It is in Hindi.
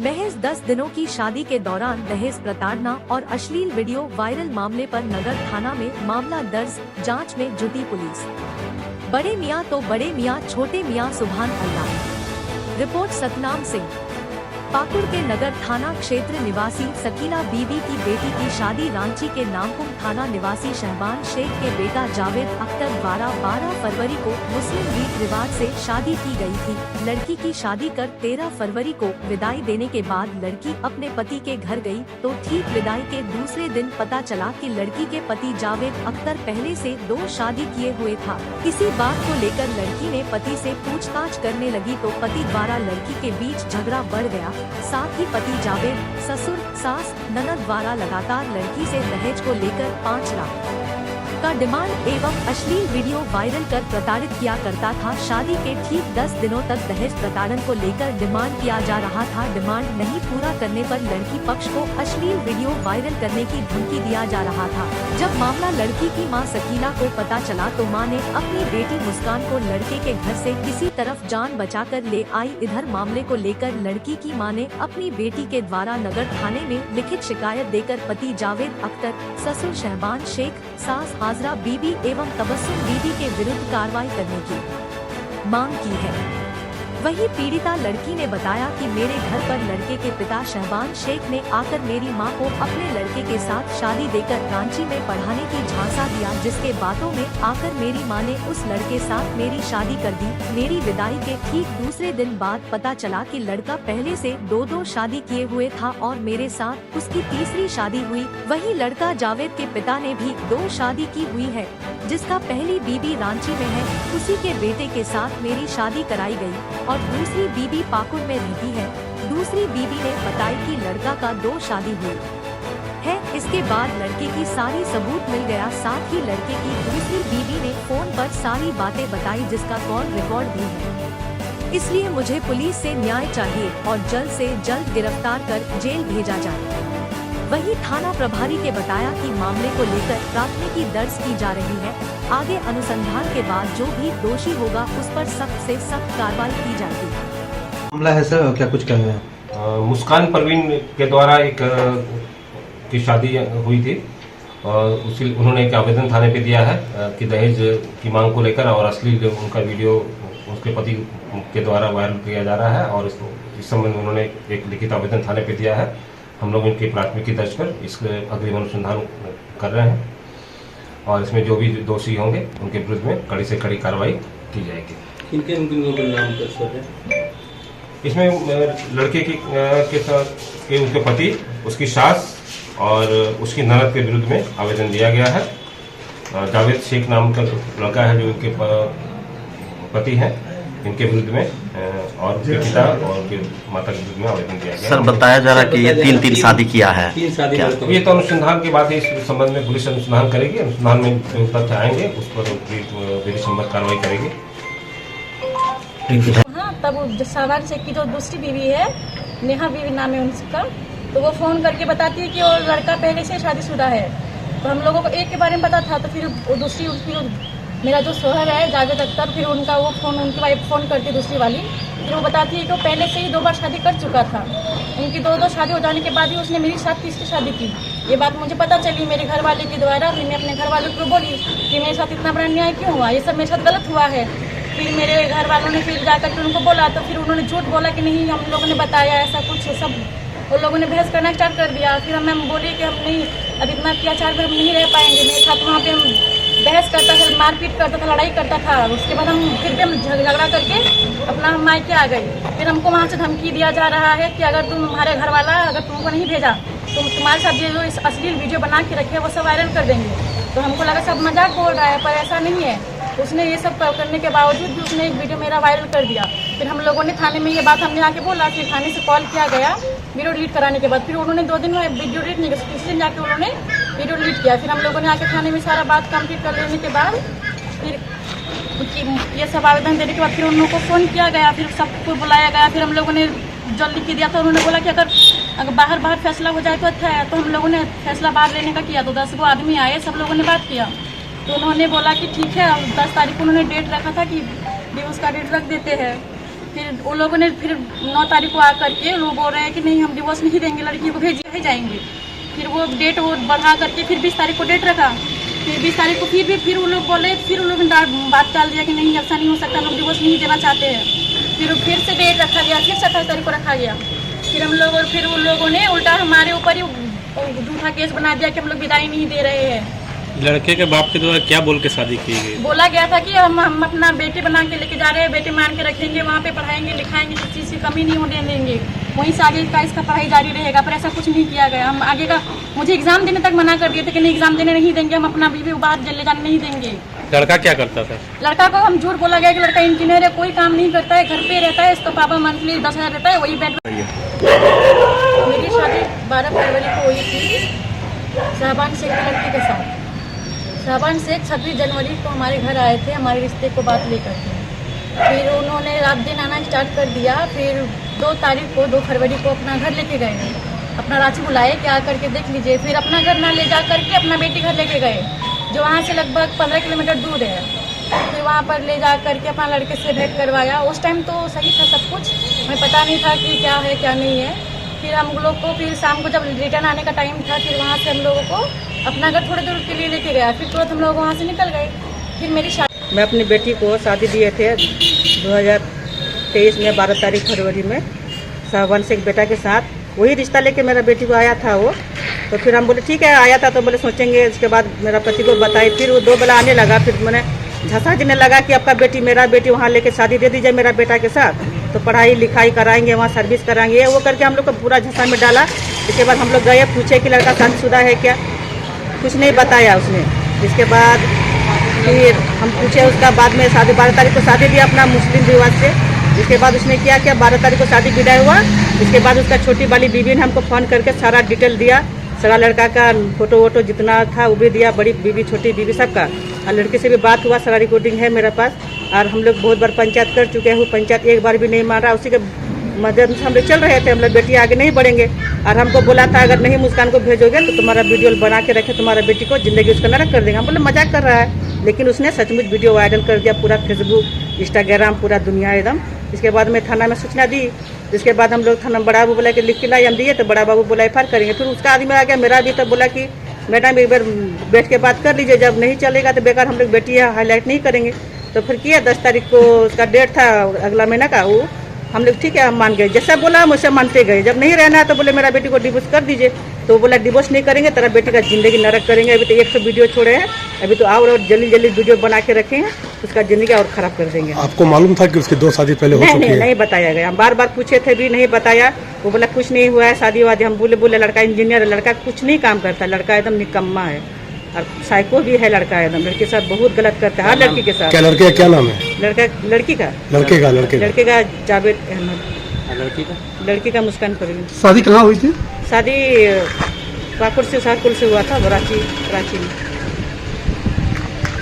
महज 10 दिनों की शादी के दौरान दहेज प्रताड़ना और अश्लील वीडियो वायरल मामले पर नगर थाना में मामला दर्ज, जांच में जुटी पुलिस। बड़े मियां तो बड़े मियां, छोटे मियां सुभान अल्लाह। रिपोर्ट सतनाम सिंह। पाकुड़ के नगर थाना क्षेत्र निवासी सकीना बीबी की बेटी की शादी रांची के नामकुम थाना निवासी शहबान शेख के बेटा जावेद अख्तर द्वारा 12 फरवरी को मुस्लिम रीत रिवाज से शादी की गई थी। लड़की की शादी कर 13 फरवरी को विदाई देने के बाद लड़की अपने पति के घर गई तो ठीक विदाई के दूसरे दिन पता चला कि लड़की के पति जावेद अख्तर पहले से 2 शादी किए हुए था। इसी बात को लेकर लड़की ने पति से पूछताछ करने लगी तो पति द्वारा लड़की के बीच झगड़ा बढ़ गया। साथ ही पति जावेद ससुर, सास, ननद द्वारा लगातार लड़की से दहेज को लेकर 5 लाख का डिमांड एवं अश्लील वीडियो वायरल कर प्रताड़ित किया करता था। शादी के ठीक 10 दिनों तक दहेज प्रताड़न को लेकर डिमांड किया जा रहा था। डिमांड नहीं पूरा करने पर लड़की पक्ष को अश्लील वीडियो वायरल करने की धमकी दिया जा रहा था। जब मामला लड़की की मां सकीना को पता चला तो मां ने अपनी बेटी मुस्कान को लड़के के घर से किसी तरफ जान बचाकर ले आई। इधर मामले को लेकर लड़की की मां ने अपनी बेटी के द्वारा नगर थाने में लिखित शिकायत देकर पति जावेद अख्तर, ससुर शहबान शेख, सास हाजरा बीबी एवं तबस्सुम बीबी के विरुद्ध कार्रवाई करने की मांग की है। वहीं पीड़िता लड़की ने बताया कि मेरे घर पर लड़के के पिता शहबान शेख ने आकर मेरी मां को अपने लड़के के साथ शादी देकर रांची में पढ़ाने की झांसा दिया, जिसके बातों में आकर मेरी मां ने उस लड़के साथ मेरी शादी कर दी। मेरी विदाई के ठीक दूसरे दिन बाद पता चला कि लड़का पहले से 2 शादी किए हुए था और मेरे साथ उसकी तीसरी शादी हुई। वहीं लड़का जावेद के पिता ने भी 2 शादी की हुई है, जिसका पहली बीबी रांची में है, उसी के बेटे के साथ मेरी शादी कराई गई और दूसरी बीबी पाकुड़ में रहती है। दूसरी बीबी ने बताई कि लड़का का 2 शादी हुई है। इसके बाद लड़के की सारी सबूत मिल गया। साथ ही लड़के की दूसरी बीबी ने फोन पर सारी बातें बताई, जिसका कॉल रिकॉर्ड भी है। इसलिए मुझे पुलिस से न्याय चाहिए और जल्द से जल्द गिरफ्तार कर जेल भेजा जाए। वहीं थाना प्रभारी के बताया कि मामले को लेकर प्राथमिकी दर्ज की जा रही है। आगे अनुसंधान के बाद जो भी दोषी होगा उस पर सख्त से सख्त कार्रवाई की जाएगी। मामला है सर, क्या कुछ कह रहे हैं? मुस्कान परवीन के द्वारा एक की शादी हुई थी और उसी उन्होंने एक आवेदन थाने पे दिया है कि दहेज की मांग को लेकर और अश्लील उनका वीडियो उसके पति के द्वारा वायरल किया जा रहा है और इस संबंध में उन्होंने एक लिखित आवेदन थाने पे दिया है। हम लोग इनकी प्राथमिकी दर्ज कर इसके अग्रिम अनुसंधान कर रहे हैं और इसमें जो भी दोषी होंगे उनके विरुद्ध में कड़ी से कड़ी कार्रवाई की जाएगी। इसमें लड़के के उनके पति, उसकी सास और उसकी ननद के विरुद्ध में आवेदन दिया गया है। जावेद शेख नाम का लड़का है जो उनके पति हैं, इनके विरुद्ध में और उनके पिता और उनके माता के विरुद्ध में आवेदन दिया गया। सर बताया जा रहा है कि ये 3 शादी किया है। ये तो अनुसंधान की बात है, इस संबंध में पुलिस अनुसंधान करेगी। अनुसंधान में जो तथ्य आएंगे उस पर विधि सम्मत कार्रवाई करेगी। हाँ, तब शहबान शेख की जो दूसरी बीवी है, नेहा बीवी नाम है उनका, तो वो फोन करके बताती है कि वो लड़का पहले से शादीशुदा है। तो हम लोगों को एक के बारे में पता था, तो फिर वो दूसरी उसकी मेरा जो शोहर है जावेद अख्तर, फिर उनका वो फोन उनकी वाइफ फोन करती है दूसरी वाली, फिर वो बताती है कि वो पहले से ही 2 बार शादी कर चुका था। उनकी 2 शादी हो जाने के बाद ही उसने मेरे साथ तीसरी शादी की। ये बात मुझे पता चली मेरे घर वाले के द्वारा। फिर मैं अपने घर वालों को बोली कि मेरे साथ इतना बड़ा अन्याय क्यों हुआ, ये सब मेरे साथ गलत हुआ है। फिर मेरे घर वालों ने फिर जाकर के उनको बोला तो फिर उन्होंने झूठ बोला कि नहीं हम लोगों ने बताया ऐसा कुछ, सब उन लोगों ने बहस करना स्टार्ट कर दिया। फिर हम बोली कि हम नहीं, अब इतना अत्याचार में हम नहीं रह पाएंगे। मेरे साथ वहाँ पे हम बहस करता था, मारपीट करता था, लड़ाई करता था। उसके बाद हम फिर भी हम झगड़ा करके अपना हम मायके आ गए। फिर हमको वहाँ से धमकी दिया जा रहा है कि अगर तुम्हारे घर वाला अगर तुमको नहीं भेजा तो तुम्हारे साथ ये जो इस अश्लील वीडियो बना के रखे वो सब वायरल कर देंगे। तो हमको लगा सब मजाक बोल रहा है, पर ऐसा नहीं है। उसने ये सब करने के बावजूद भी उसने एक वीडियो मेरा वायरल कर दिया। फिर हम लोगों ने थाने में ये बात हमने आके बोला, फिर थाने से कॉल किया गया वीडियो डिलीट कराने के बाद। फिर उन्होंने 2 दिन में वीडियो डिलीट नहीं किया, तीसरे दिन जाके उन्होंने वीडियो डिलीट किया। फिर हम लोगों ने आके थाने में सारा बात कंप्लीट कर लेने के बाद फिर ये सब आवेदन देने के बाद फिर उन लोगों को फ़ोन किया गया, फिर सबको बुलाया गया। फिर हम लोगों ने जो लिख के दिया था उन्होंने बोला कि अगर बाहर फैसला हो जाए तो अच्छा है। तो हम लोगों ने फैसला बाहर लेने का किया। तो 10 गो आदमी आए, सब लोगों ने बात किया। तो उन्होंने बोला कि ठीक है, 10 तारीख को उन्होंने डेट रखा था कि डिवोर्स का डेट रख देते हैं। फिर वो लोगों ने फिर 9 तारीख को आकर के लोग बोल रहे हैं कि नहीं हम डिवोर्स नहीं देंगे, लड़की को भेज जाएंगे। फिर वो डेट वो बढ़ा करके फिर 20 तारीख को डेट रखा। फिर 20 तारीख को फिर वो लोग बोले, फिर उन लोगों ने बात टाल दिया कि नहीं ऐसा नहीं हो सकता, हम लोग डिवोर्स नहीं देना चाहते हैं। फिर से डेट रखा गया, फिर 27 तारीख को रखा गया। फिर हम लोग और फिर उन लोगों ने उल्टा हमारे ऊपर ही झूठा केस बना दिया कि हम लोग विदाई नहीं दे रहे हैं। लड़के के बाप के द्वारा क्या बोल के शादी की गई? बोला गया था कि हम अपना बेटे बना के लेके जा रहे हैं, बेटे मान के रखेंगे, वहाँ पे पढ़ाएंगे लिखाएंगे, किसी चीज़ की कमी नहीं होने देंगे, वहीं से आगे का इसका पढ़ाई जारी रहेगा। पर ऐसा कुछ नहीं किया गया। हम आगे का मुझे एग्जाम देने तक मना कर दिए थे कि नहीं एग्जाम देने नहीं देंगे, हम अपना बीवी बाहर ले जाने नहीं देंगे। लड़का क्या करता था? लड़का को हम झूठ बोला गया कि लड़का इंजीनियर है, कोई काम नहीं करता है, घर पे रहता है, इसका पापा मंथली 10,000 रहता है, वही बैठ। मेरी शादी 12 फरवरी को हुई थी शाहबान शेख की लड़की के साथ। शाहबान शेख 26 जनवरी को हमारे घर आए थे हमारे रिश्ते को बात लेकर के। फिर उन्होंने रात दिन आना स्टार्ट कर दिया। फिर 2 तारीख को 2 फरवरी को अपना घर लेके गए, अपना रांची बुलाए कि आकर के देख लीजिए। फिर अपना घर ना ले जा करके अपना बेटी घर लेके गए, जो वहाँ से लगभग 15 किलोमीटर दूर है। फिर वहाँ पर ले जा करके अपना लड़के से भेंट करवाया। उस टाइम तो सही था सब कुछ, हमें पता नहीं था कि क्या है क्या नहीं है। फिर हम लोग को फिर शाम को जब रिटर्न आने का टाइम था, फिर वहाँ से हम लोगों को अपना घर थोड़ी दूर के लिए लेके गया। फिर तुरंत हम लोग वहाँ से निकल गए। फिर मेरी शादी, मैं अपनी बेटी को शादी दिए थे 2023 में 12 तारीख फरवरी में शाहबान शेख बेटा के साथ। वही रिश्ता लेके मेरा बेटी को आया था वो। तो फिर हम बोले ठीक है आया था तो बोले सोचेंगे। इसके बाद मेरा पति को बताई। फिर वो 2 बेला आने लगा। फिर मैंने झंसा देने लगा कि आपका बेटी मेरा बेटी वहाँ लेके शादी दे दीजिए मेरा बेटा के साथ, तो पढ़ाई लिखाई कराएंगे, वहाँ सर्विस कराएंगे, वो करके हम लोग को पूरा झंसा में डाला। इसके बाद हम लोग गए, पूछे कि लड़का शादीशुदा है क्या, कुछ नहीं बताया उसने। इसके बाद फिर हम पूछे उसका, बाद में 12 तारीख को शादी दिया अपना मुस्लिम रिवाज से। इसके बाद उसने क्या किया, 12 तारीख को शादी विदाई हुआ। इसके बाद उसका छोटी वाली बीवी ने हमको फ़ोन करके सारा डिटेल दिया, सारा लड़का का फोटो वोटो जितना था वो भी दिया, बड़ी बीवी छोटी बीवी सबका। और लड़के से भी बात हुआ, सारा रिकॉर्डिंग है मेरे पास। और हम लोग बहुत बार पंचायत कर चुके हैं, वो पंचायत एक बार भी नहीं मान रहा। उसी के मदद से हम लोग चल रहे थे, हम लोग बेटी आगे नहीं बढ़ेंगे। और हमको बोला था अगर नहीं मुस्कान को भेजोगे तो तुम्हारा वीडियो बना के रखे, तुम्हारा बेटी को जिंदगी उसका नरक कर देंगे। हम बोले मजाक कर रहा है, लेकिन उसने सचमुच वीडियो वायरल कर दिया, पूरा फेसबुक इंस्टाग्राम पूरा दुनिया एकदम। इसके बाद मैं थाना में सूचना दी। इसके बाद हम लोग थाना बड़ा बाबू बोला कि लिख के लाई, हम दिए तो बड़ा बाबू बोला FIR करेंगे। फिर उसका आदमी आ गया मेरा भी, तब बोला कि मैडम एक बार बैठ के बात कर लीजिए, जब नहीं चलेगा तो बेकार हम लोग बेटी हाईलाइट नहीं करेंगे। तो फिर किया, 10 तारीख को उसका डेट था अगला महीना का। वो हम लोग ठीक है हम मान गए, जैसा बोला हम वैसे मानते गए। जब नहीं रहना है तो बोले मेरा बेटी को डिवोर्स कर दीजिए। तो बोला डिवोर्स नहीं करेंगे, तेरा बेटी का जिंदगी नरक करेंगे। अभी तो 100 वीडियो छोड़े हैं, अभी तो और जल्दी जल्दी वीडियो बना के रखे हैं, उसका जिंदगी और खराब कर देंगे। आपको मालूम था कि उसकी 2 शादी पहले हो चुकी है? नहीं बताया गया। हम बार बार पूछे थे भी नहीं बताया। वो बोला कुछ नहीं हुआ है शादी वादी। हम बोले लड़का इंजीनियर है, लड़का कुछ नहीं काम करता, लड़का एकदम निकम्मा है और साइको भी है लड़का एकदम। लड़के के साथ बहुत गलत करता है, हर लड़की के साथ। क्या लड़के का क्या नाम है? लड़की का जावेद अहमद, लड़की का मुस्कान परवीन। शादी कहाँ हुई थी? शादी पाकुड़ से शाहपुर से हुआ था, रांची में।